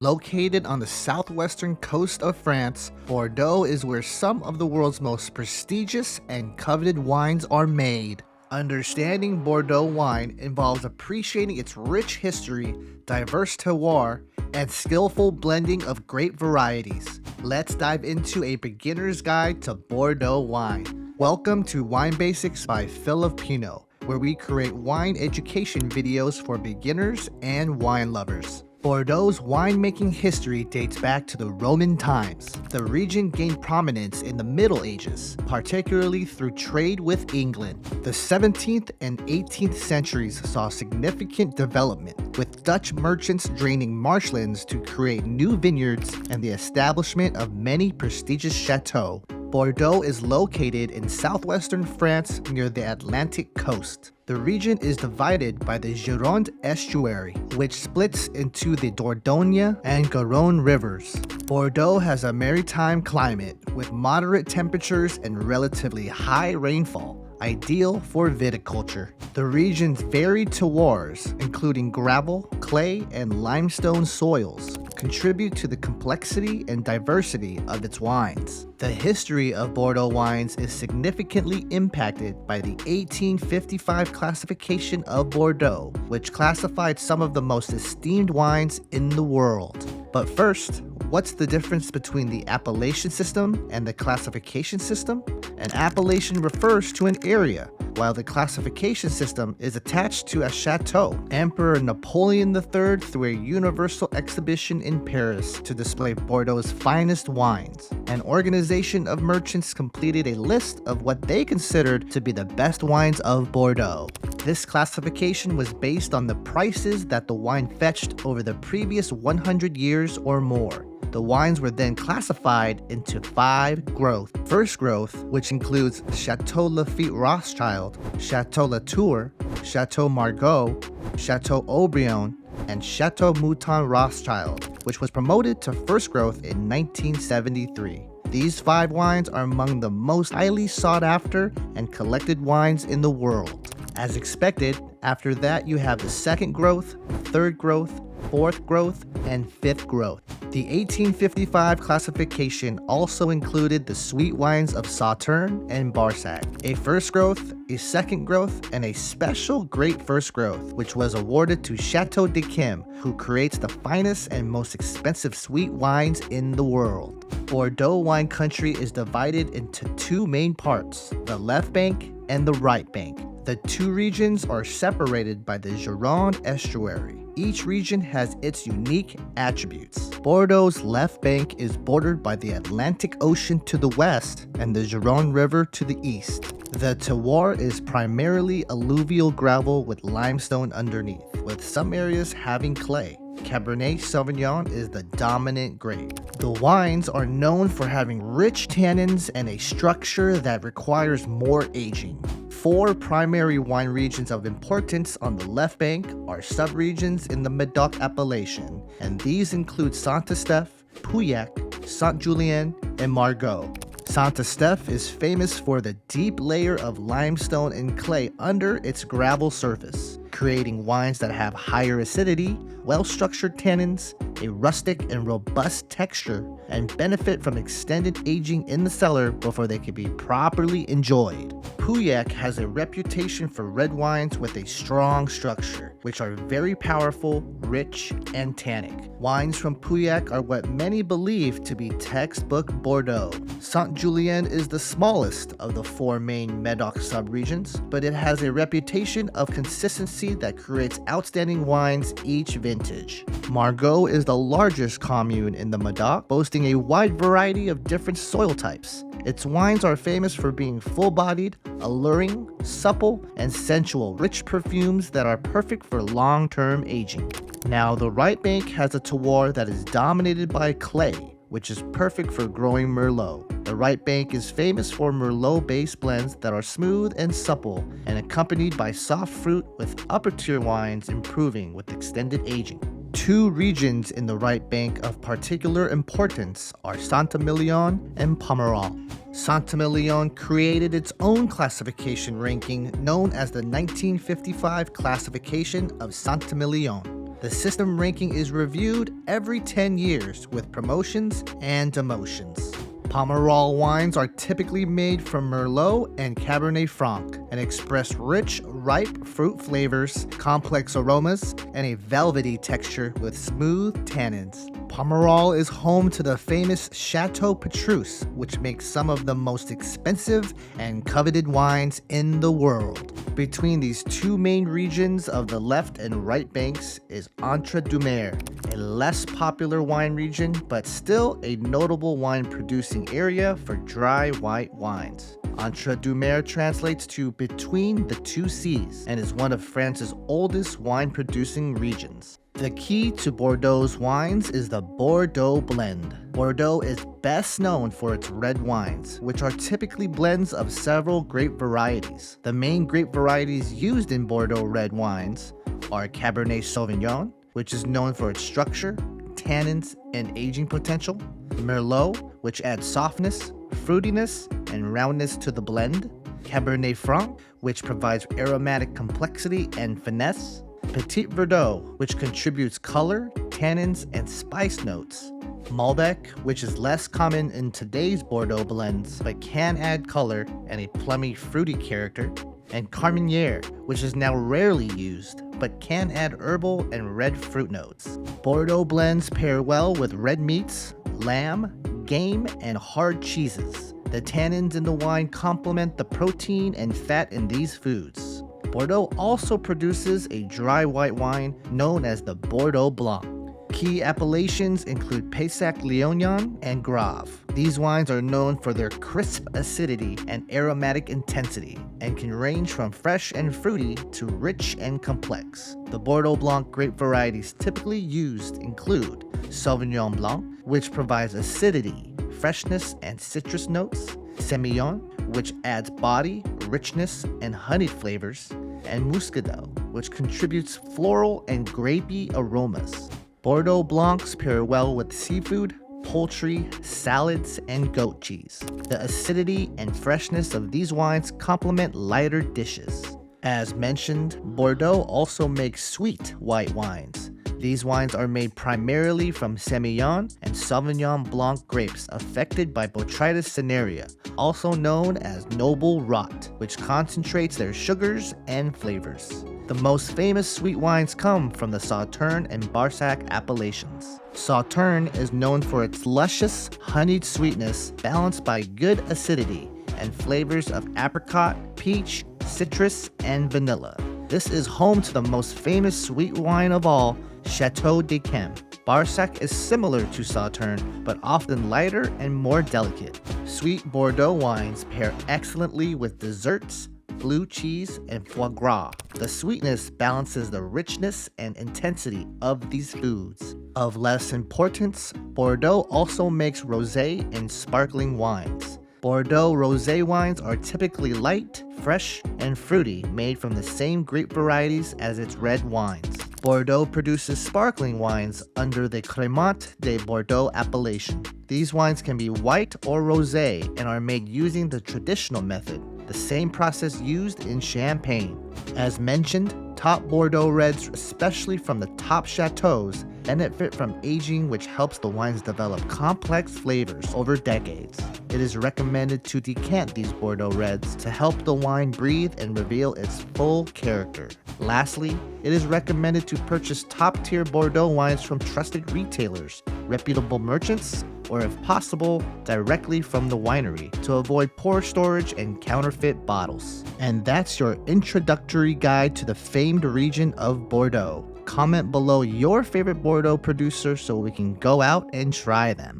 Located on the southwestern coast of France, Bordeaux is where some of the world's most prestigious and coveted wines are made. Understanding Bordeaux wine involves appreciating its rich history, diverse terroir, and skillful blending of grape varieties. Let's dive into a beginner's guide to Bordeaux wine. Welcome to Wine Basics by Filipino, where we create wine education videos for beginners and wine lovers. Bordeaux's winemaking history dates back to the Roman times. The region gained prominence in the Middle Ages, particularly through trade with England. The 17th and 18th centuries saw significant development, with Dutch merchants draining marshlands to create new vineyards and the establishment of many prestigious chateaux. Bordeaux is located in southwestern France near the Atlantic coast. The region is divided by the Gironde estuary, which splits into the Dordogne and Garonne rivers. Bordeaux has a maritime climate with moderate temperatures and relatively high rainfall, ideal for viticulture. The region's varied terroirs, including gravel, clay, and limestone soils, contribute to the complexity and diversity of its wines. The history of Bordeaux wines is significantly impacted by the 1855 classification of Bordeaux, which classified some of the most esteemed wines in the world. But first, what's the difference between the appellation system and the classification system? An appellation refers to an area, while the classification system is attached to a chateau. Emperor Napoleon III threw a universal exhibition in Paris to display Bordeaux's finest wines. An organization of merchants completed a list of what they considered to be the best wines of Bordeaux. This classification was based on the prices that the wine fetched over the previous 100 years or more. The wines were then classified into 5 growth. First growth, which includes Chateau Lafite Rothschild, Chateau Latour, Chateau Margaux, Chateau Aubryon, and Chateau Mouton Rothschild, which was promoted to first growth in 1973. These 5 wines are among the most highly sought after and collected wines in the world. As expected, after that you have the second growth, third growth, fourth growth, and fifth growth. The 1855 classification also included the sweet wines of Sauternes and Barsac, a first growth, a second growth, and a special great first growth, which was awarded to Chateau d'Yquem, who creates the finest and most expensive sweet wines in the world. Bordeaux wine country is divided into 2 main parts, the left bank and the right bank. The 2 regions are separated by the Gironde estuary. Each region has its unique attributes. Bordeaux's left bank is bordered by the Atlantic Ocean to the west and the Gironde River to the east. The terroir is primarily alluvial gravel with limestone underneath, with some areas having clay. Cabernet Sauvignon is the dominant grape. The wines are known for having rich tannins and a structure that requires more aging. 4 primary wine regions of importance on the left bank are subregions in the Medoc appellation, and these include Saint-Estèphe, Pauillac, Saint-Julien, and Margaux. Saint-Estèphe is famous for the deep layer of limestone and clay under its gravel surface, creating wines that have higher acidity, well-structured tannins, a rustic and robust texture, and benefit from extended aging in the cellar before they can be properly enjoyed. Pauillac has a reputation for red wines with a strong structure, which are very powerful, rich, and tannic. Wines from Pauillac are what many believe to be textbook Bordeaux. Saint-Julien is the smallest of the 4 main Medoc subregions, but it has a reputation of consistency that creates outstanding wines each vintage. Margaux is the largest commune in the Medoc, boasting a wide variety of different soil types. Its wines are famous for being full-bodied, alluring, supple, and sensual, rich perfumes that are perfect for long-term aging. Now, the right bank has a terroir that is dominated by clay, which is perfect for growing Merlot. The right bank is famous for Merlot-based blends that are smooth and supple and accompanied by soft fruit, with upper-tier wines improving with extended aging. 2 regions in the right bank of particular importance are Saint-Emilion and Pomerol. Saint-Emilion created its own classification ranking known as the 1955 classification of Saint-Emilion. The system ranking is reviewed every 10 years with promotions and demotions. Pomerol wines are typically made from Merlot and Cabernet Franc and express rich, ripe fruit flavors, complex aromas, and a velvety texture with smooth tannins. Pomerol is home to the famous Chateau Petrus, which makes some of the most expensive and coveted wines in the world. Between these two main regions of the left and right banks is Entre-Deux-Mers, a less popular wine region, but still a notable wine producing area for dry white wines. Entre-Deux-Mers translates to between the two seas and is one of France's oldest wine producing regions. The key to Bordeaux's wines is the Bordeaux blend. Bordeaux is best known for its red wines, which are typically blends of several grape varieties. The main grape varieties used in Bordeaux red wines are Cabernet Sauvignon, which is known for its structure, tannins, and aging potential, Merlot, which adds softness, fruitiness, and roundness to the blend, Cabernet Franc, which provides aromatic complexity and finesse, Petit Verdot, which contributes color, tannins, and spice notes, Malbec, which is less common in today's Bordeaux blends but can add color and a plummy, fruity character, and Carmenere, which is now rarely used but can add herbal and red fruit notes. Bordeaux blends pair well with red meats, lamb, game, and hard cheeses. The tannins in the wine complement the protein and fat in these foods. Bordeaux also produces a dry white wine known as the Bordeaux Blanc. Key appellations include Pessac-Léognan and Grave. These wines are known for their crisp acidity and aromatic intensity and can range from fresh and fruity to rich and complex. The Bordeaux Blanc grape varieties typically used include Sauvignon Blanc, which provides acidity, freshness, and citrus notes, Semillon, which adds body, richness, and honeyed flavors, and Muscadel, which contributes floral and grapey aromas. Bordeaux Blancs pair well with seafood, poultry, salads, and goat cheese. The acidity and freshness of these wines complement lighter dishes. As mentioned, Bordeaux also makes sweet white wines. These wines are made primarily from Semillon and Sauvignon Blanc grapes affected by Botrytis cinerea, also known as noble rot, which concentrates their sugars and flavors. The most famous sweet wines come from the Sauternes and Barsac appellations. Sauternes is known for its luscious, honeyed sweetness balanced by good acidity and flavors of apricot, peach, citrus, and vanilla. This is home to the most famous sweet wine of all, Chateau d'Yquem. Barsac is similar to Sauternes, but often lighter and more delicate. Sweet Bordeaux wines pair excellently with desserts, blue cheese, and foie gras. The sweetness balances the richness and intensity of these foods. Of less importance, Bordeaux also makes rosé and sparkling wines. Bordeaux rosé wines are typically light, fresh, and fruity, made from the same grape varieties as its red wines. Bordeaux produces sparkling wines under the Crémant de Bordeaux appellation. These wines can be white or rosé and are made using the traditional method, the same process used in Champagne. As mentioned, top Bordeaux reds, especially from the top chateaus, benefit from aging, which helps the wines develop complex flavors over decades. It is recommended to decant these Bordeaux reds to help the wine breathe and reveal its full character. Lastly, it is recommended to purchase top-tier Bordeaux wines from trusted retailers, reputable merchants, or if possible, directly from the winery to avoid poor storage and counterfeit bottles. And that's your introductory guide to the famed region of Bordeaux. Comment below your favorite Bordeaux producer so we can go out and try them.